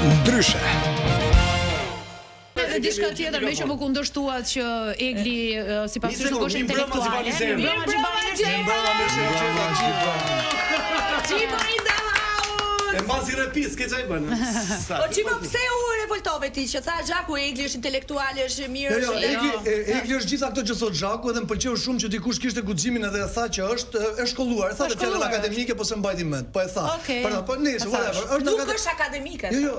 Ndryshe. Diçka tjetër me që më kundërshtuat që Egli sipas tyre nuk është intelektuale. E mbasi repis, ke çaj bën. Po çimo pse u revoltove ti që tha Xhaku Egli është intelektuale, është mirë. Jo, Egli është gjitha këto që thot Xhaku edhe më pëlqeu shumë që dikush kishte guximin edhe tha që është shkolluar, tha fjalën akademike po se mbajti mend, po e tha. Po nice, whatever. Nuk është akademike. Jo,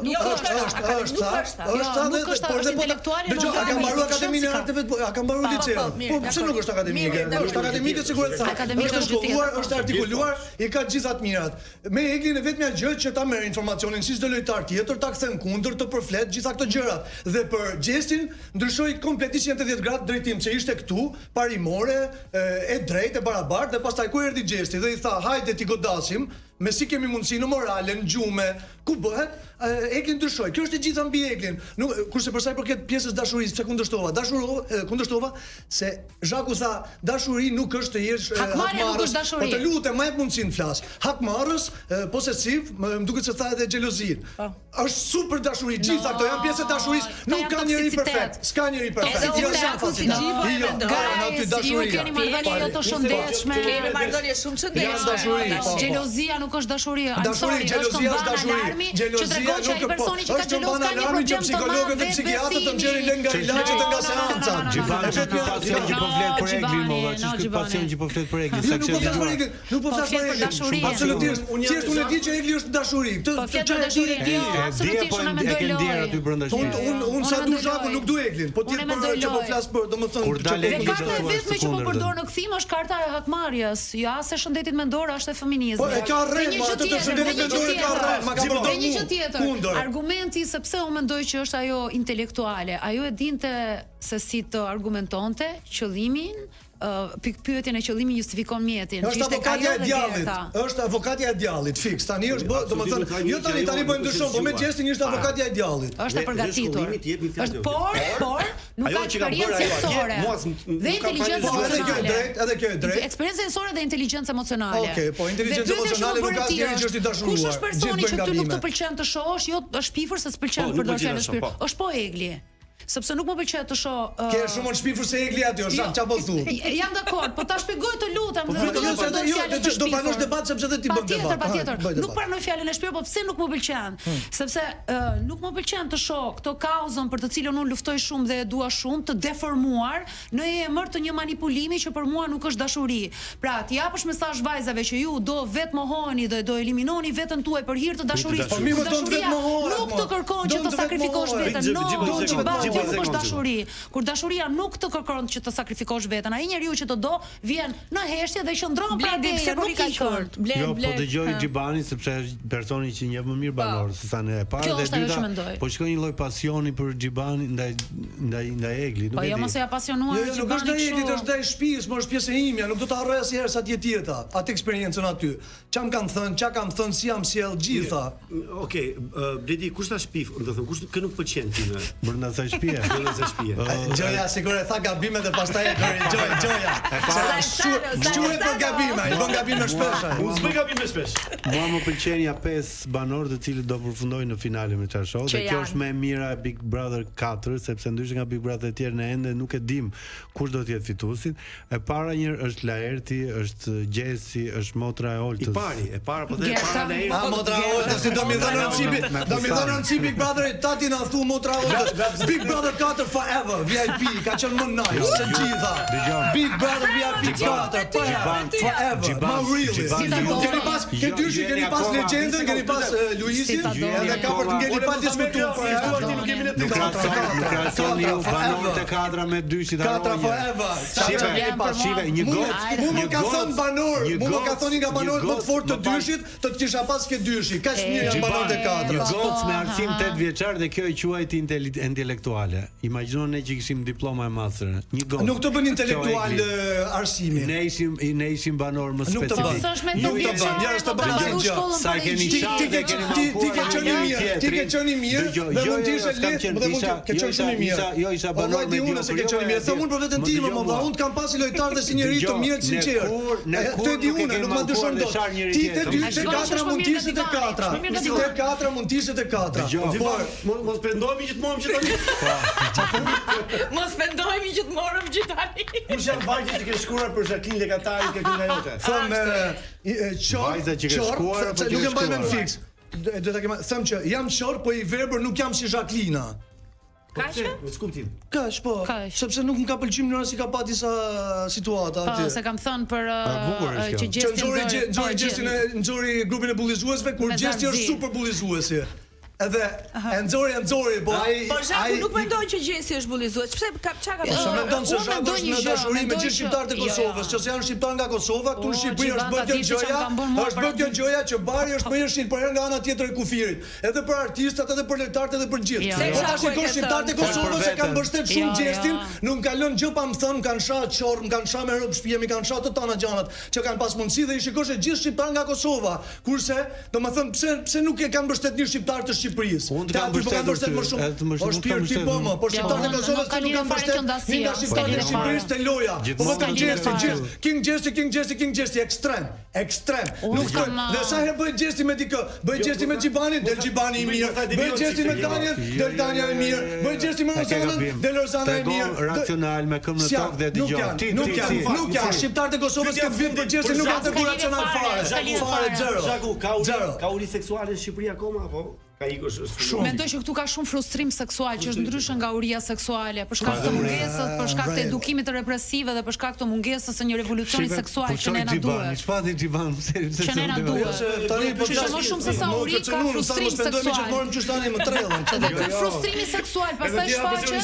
është intelektuale. Dgjoj, a ka mbaruar Akademinë e Arteve, a ka mbaruar liceun. Po pse nuk është akademike? Është akademike sigurisht tha. Është shkolluar, është artikuluar, i ka gjitha të mirat. Me Eglin e vetmja gjë që ta merr informacionin si çdo lojtar tjetër, ta kthen kundër, të përflet gjitha këto gjërat. Dhe për Gjestin ndryshoi kompletisht 180 gradë drejtim, që ishte këtu, parimore, e drejtë, e barabartë, dhe pastaj ku erdhi Gjesti dhe i tha, hajde ti godasim, me si kemi mundësi në morale, në gjume, ku bëhet, Eglin ndryshoi. Kjo është e gjitha mbi Eglin. Kurse për sa i përket pjesës dashurisë, pse kundërshtova se Zhaku tha, dashuri nuk është të jesh hakmarrës. Po të lutem, më jep mundësinë flas. Hakmarrës, posesiv, më duket se tha edhe xhelozin. Është super dashuri, gjitha këto janë pjesë të dashurisë, nuk ka njeri perfekt. S'ka njeri perfekt. Ju keni marrëdhënie jo të shëndetshme. Kemi marrëdhënie shumë të shëndetshme. Xhelozia nuk është dashuri. Dashuri, xhelozia është dashuri. Xhelozia nuk është ban alarmi që psikologët dhe psikiatrët të nxjerrin lëng nga ilaçet nga seanca. Pacient që po flet për Eglin, molla, ç'është pacient që po flet për Eglin, sa kështu. Nuk po flas për dashuri. Absolutisht. Thjesht unë e di që Egli është dashuri. Po flet për dashuri, absolutisht unë mendoj lojë. Unë sa du Zhaku nuk du Eglin, po ti që po flas për, domethënë, karta e vetme që po përdor në kthim është karta e hakmarrjes, ja se shëndetit mendor është e feminizmit. Po e ka rrem, atë të shëndetit mendor ka rrem, ma ka përdorur. Një gjë tjetër. Argumenti sepse unë mendoj që është ajo intelektuale, ajo e dinte se si të argumentonte qëllimin, pyetjen e qëllimi justifikon mjetin. Është avokatja e djallit. Është avokatja e djallit, fiks. Tani është bë, domethënë, jo tani po ndryshon, po me Gjestin është avokatja e djallit. Është e përgatitur. Është por nuk ka eksperiencë sensore. Dhe inteligjencë emocionale. Edhe kjo e drejtë. Eksperiencë sensore dhe inteligjencë emocionale. Okej, po inteligjencë emocionale nuk ka asnjëri që është i dashuruar. Kush është personi që ty nuk të pëlqen të shohësh, jo është pifër se s'pëlqen të përdor fjalën shpirt. Është po Egli. Sepse nuk më pëlqen të shoh. Ke shumë të shpifur se Egli aty, është çfarë thu? Jam dakord, po ta shpjegoj të lutem. Do pranosh debat sepse edhe ti bën debat. Patjetër. Nuk pranoj fjalën e shpirt, po pse nuk më pëlqen? Sepse nuk më pëlqen të shoh këtë kauzën për të cilën unë luftoj shumë dhe e dua shumë të deformuar në emër të një manipulimi që për mua nuk është dashuri. Pra, ti japësh mesazh vajzave që ju do vetë mohoni dhe do eliminoni veten tuaj për hir të dashurisë. Po mirë, do të vetë mohon. Nuk të kërkon që të sakrifikosh veten. Nuk është dashuri. Kur dashuria nuk të kërkon që të sakrifikosh veten, ai njeriu që të do vjen në heshtje dhe qëndron pra pse nuk ka qort. Jo, po dëgjoj Xhibanin sepse është personi që njeh më mirë banor se sa ne e parë dhe dyta. Po shkoi një lloj pasioni për Xhibanin ndaj Eglit, nuk e di. Po jo mos e apasionuar Xhibanin. Nuk është ndaj Eglit, është ndaj shtëpisë, më është pjesë e imja, nuk do ta harroj asnjëherë sa tjetër atë eksperiencën aty. Çam kanë thënë, çka kam thënë, si jam sjell gjitha. Okej, Bledi, kush ta shpif, do të thënë, kush kë nuk pëlqen ti në brenda sa shtëpie. Gjoja sigurisht tha gabime dhe pastaj e bëri Gjoja. Shquhet për gabime, i bën gabime shpesh. Unë s'bëj gabime shpesh. Mua më pëlqen ja 5 banorë të cilët do përfundojnë në finale me çfarë show, dhe kjo është më e mira e Big Brother 4, sepse ndryshe nga Big Brother të tjerë ne ende nuk e dim kush do të jetë fituesi. E para një është Laerti, është Gjesi, është motra e Oltës. E para po dhe e para Laerti. Motra e Oltës, si do mi dhënë çipi, do mi dhënë çipi Big Brother, tati na thu motra e Oltës. Big Brother 4 forever, VIP, ka qenë më nice se gjitha. Big Brother VIP 4 forever. Ma really. Keni pas legjendën, keni pas Luisin, edhe ka për të ngeli pa diskutuar. Nuk krahasoni ju banorët e kadra me dyshit harroni. 4 forever. Shive, një gocë. Mu ka thënë banor, mu ka thënë nga banorët më të fortë të dyshit, të të kisha pas ke dyshi. Kaq mirë janë banorët e kadra. Një gocë me arsim 8 vjeçar dhe kjo e quajti intelektual. intelektuale. Imagjino ne që kishim diploma e master, një gocë. Nuk të bën intelektual arsimi. Ne ishim banor më specifik. Nuk të bën, ja është të bën asgjë. Sa keni qenë ti ke qenë mirë, ti ke qenë mirë, dhe mund të ishe lehtë, dhe mund të qenë shumë mirë. Jo, isha banor me unë se ke qenë mirë. Them unë për veten time, më unë kam pasi lojtar dhe si njëri të mirë të sinqert. Të di unë, nuk më dyshon dot. Ti te 2 te 4 mund të ishe te 4. Ti te 4 mund të ishe te 4. Mos pendojmë që të morëm gjithë Mos pendojmë që të morëm gjithë tani. Kush janë vajzat që ke shkuar për Jacqueline Lekatari ke kënga jote? Them vajza që ke shkuar apo që nuk e mbaj mend fiks. Do ta kem, them që jam qor, po i verbër nuk jam si Jacqueline. Kaqë? Mos kuptim. Kaç po. Sepse nuk më ka pëlqyer mënyra si ka pa disa situata aty. Po, se kam thënë për që Gjestin nxori grupin e bullizuesve kur Gjesti është super bullizuesi. Edhe Nxori, po ai Zhaku nuk mendon që Gjesi është bullizues. Pse çka ka? Po mendon se Zhaku është në dashuri me gjithë shqiptarët e Kosovës, që janë shqiptar nga Kosova, këtu në Shqipëri është bërë kjo gjëja, është bërë kjo gjëja që Bari është më i shqiptar nga ana tjetër e kufirit, edhe për artistat, edhe për lojtarët, edhe për gjithë. Po tash shikoj shqiptarët e Kosovës se kanë mbështet shumë Gjestin, nuk kanë lënë gjë pa më thënë, kanë shah çorr, kanë shah me rob shtëpi, kanë shah të tana gjanat që kanë pas mundësi dhe i shikosh se gjithë shqiptar nga Kosova, kurse domethënë pse nuk e kanë mbështetur shqiptarët të Shqipërisë. Unë kam mbështetur më shumë. Po shpirti po më, po shqiptarët e Kosovës që nuk kanë mbështetur nga shqiptarët e Shqipërisë te loja. Po vetëm King Gjesti ekstrem. Nuk ka. Dhe sa herë bëj Gjesti me dikë, bëj Gjesti me Xhibanin, del Xhibani i mirë, bëj Gjesti me Daniel, del Daniel i mirë, bëj Gjesti me Rozanën, del Rozana i mirë. Racional me këmbë në tokë dhe dëgjoj. Nuk janë shqiptarët e Kosovës që vin për Gjesti nuk janë të racional fare. Fare zero. Zhaku, ka uri seksuale në Shqipëri akoma apo? Mendoj që këtu ka shumë frustrim seksual që është ndryshe nga uria seksuale për shkak të mungesës, për shkak të edukimit represiv dhe për shkak të mungesës së një revolucioni seksual që ne na duhet. Çfarë Xhiban? Që ne na duhet. Tani po më shumë se sa uri ka frustrim seksual. Dhe ky frustrimi seksual pastaj shfaqet.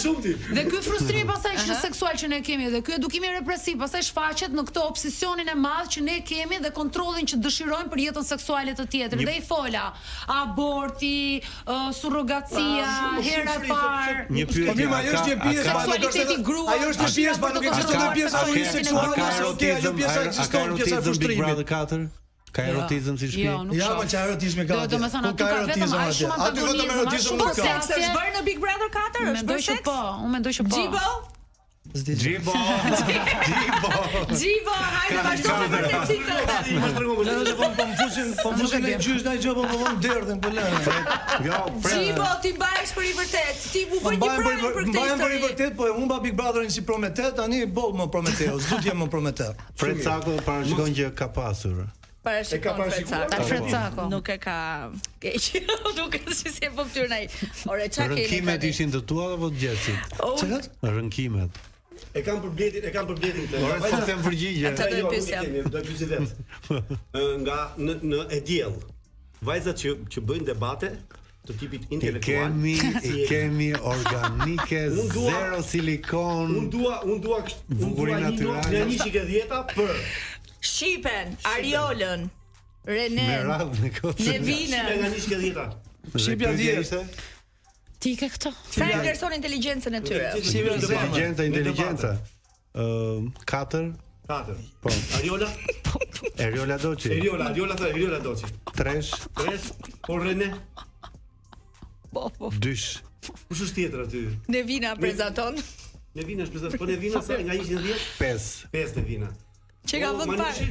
Dhe ky frustrimi pastaj seksual që ne kemi dhe ky edukimi represiv pastaj shfaqet në këtë obsesionin e madh që ne kemi dhe kontrollin që dëshirojmë për jetën seksuale të tjetrit. Dhe i fola aborti, surrogacia, hera e parë. Një pyetje. Ajo është një pjesë ajo është një pjesë pa nuk ekziston një pjesë e seksuale, ajo pjesa ekziston, pjesa e frustrimit. Ka erotizëm si shtëpi? Ja, ma që erotizmi ka. Do të thënë aty ka vetëm aq shumë antagonizëm. Po seks është bërë në Big Brother 4? Është për seks? Unë mendoj që po. Gjibo, hajde vazhdo me vërtetësinë. Po fusin në gjysh ndaj gjë, po më von derdhën po lënë. Gjibo, ti mbahesh për i vërtet. Ti u bën një program për këtë histori. Mbahem për i vërtet, po e humba Big Brotherin si Prometeu, tani boll më Prometeu, s'do të jem më Prometeu. Fred Sako parashikon që ka pasur. Fred Sako. Nuk e ka keq. Nuk e si e po këtyrën ai. Ore çka kemi? Rënkimet ishin të tua apo të Gjestit? Çfarë? Rënkimet. E kam për bletin këtë. Ora sa them përgjigje. Do të pyes vet. Nga në e diell. Vajzat që bëjnë debate të tipit intelektual. Kemi organike, zero silikon. Unë dua bukurin natyrale. Ne nishik e 10 për Shqipen, Ariolën, Renen, Nevinën. Nga nishik e 10. Shqipja 10. Ti ke këto? Sa e vlerëson inteligjencën e tyre? Inteligenca. 4. Po. Ariola Doçi. Ariola Doçi. 3. Po Rene. Po. 2. Kush është tjetër aty? Nevina prezanton. Nevina është prezanton. Po Nevina sa nga 110? 5. 5 Nevina. Çe ka vend parë?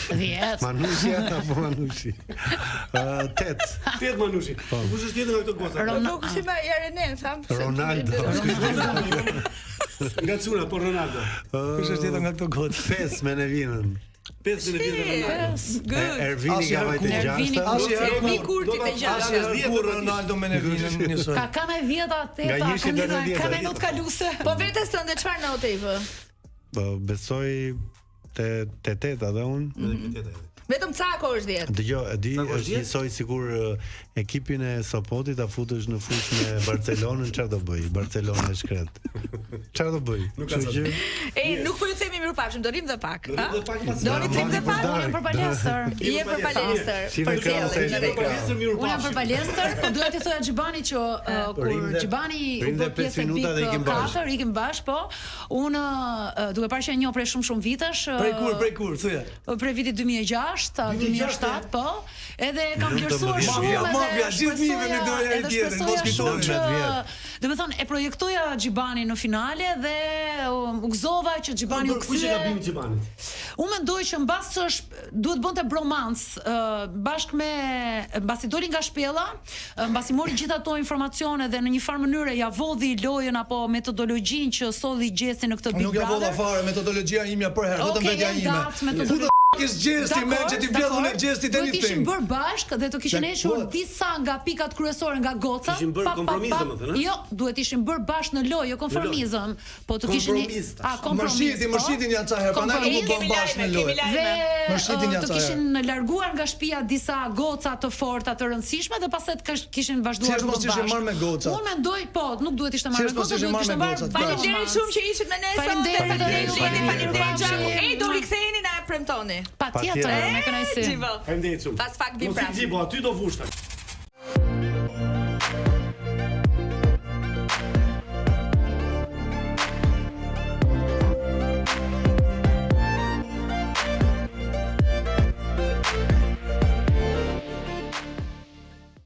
10. Manushi apo Manushi? 8. 8 Manushi. Kush është tjetër nga këto goca? Nuk si ma Renen, tham. Ronaldo. Nga Cuna, po Ronaldo. Kush është tjetër nga këto goca? 5 me Nevinën. 5 me Nevinën. Good. Ervini ka vajtë 6. Ervini Kurti te 6. Kur Ronaldo me Nevinën njësoj. Ka kanë 10-a 8-a, kanë not kaluse. Po vetes tënde çfarë note i vë? Po besoj te 8 edhe unë. Vetëm Cako është 10. Dgjoj, e di, është njësoj sikur ekipin e Sopotit ta futesh në fushë me Barcelonën, çfarë do bëj? Barcelona e shkret. Çfarë do bëj? Nuk ka. Nuk po ju themi themi mirupafshim, do rim dhe pak. Do rim dhe pak, unë për palestër. Je për palestër. Për sjellje. Unë për palestër, po duhet të thoja Xhibani që kur Xhibani u bë pjesë e Big 4, ikim bash, po. Unë duke parë që e njoh prej shumë vitesh. Prej kur, thoya. Prej vitit 2006, 2007, po. Edhe kam vlerësuar shumë dhe më thonë, e projektoja Xhibani në finale dhe u gëzova që Xhibani u kthye. Unë mendoj që mbas duhet bënte bromance bashkë me mbasi doli nga shpella, mbasi mori gjithë ato informacione dhe në një farë mënyrë ja vodhi lojën apo metodologjinë që solli Gjesti në këtë Big Brother. Nuk ja vodha fare metodologjia imja për herë, vetëm vetja ime. Is Gjesti me që ti vjedhun e Gjestit anything. Do të kishin bërë bashkë dhe të kishin hequr disa nga pikat kryesore nga goca. Kishin bërë kompromizëm, thënë? Jo, duhet ishin bërë bashkë në lojë, jo konformizëm, po të kishin Mërshitin janë ca herë, prandaj nuk bën bashkë në lojë. Dhe të kishin larguar nga shtëpia disa goca të forta të rëndësishme dhe pastaj kishin vazhduar të bëjnë bashkë. Unë mendoj, po, nuk duhet ishte marrë me goca, duhet ishte marrë. Faleminderit shumë që ishit me ne sot. Faleminderit Xhaku. Ej, do riktheheni na premtoni. Patjetër, me kënaqësi. Faleminderit shumë. Pas fakt Big Brother. Mos i di, po aty do vushta.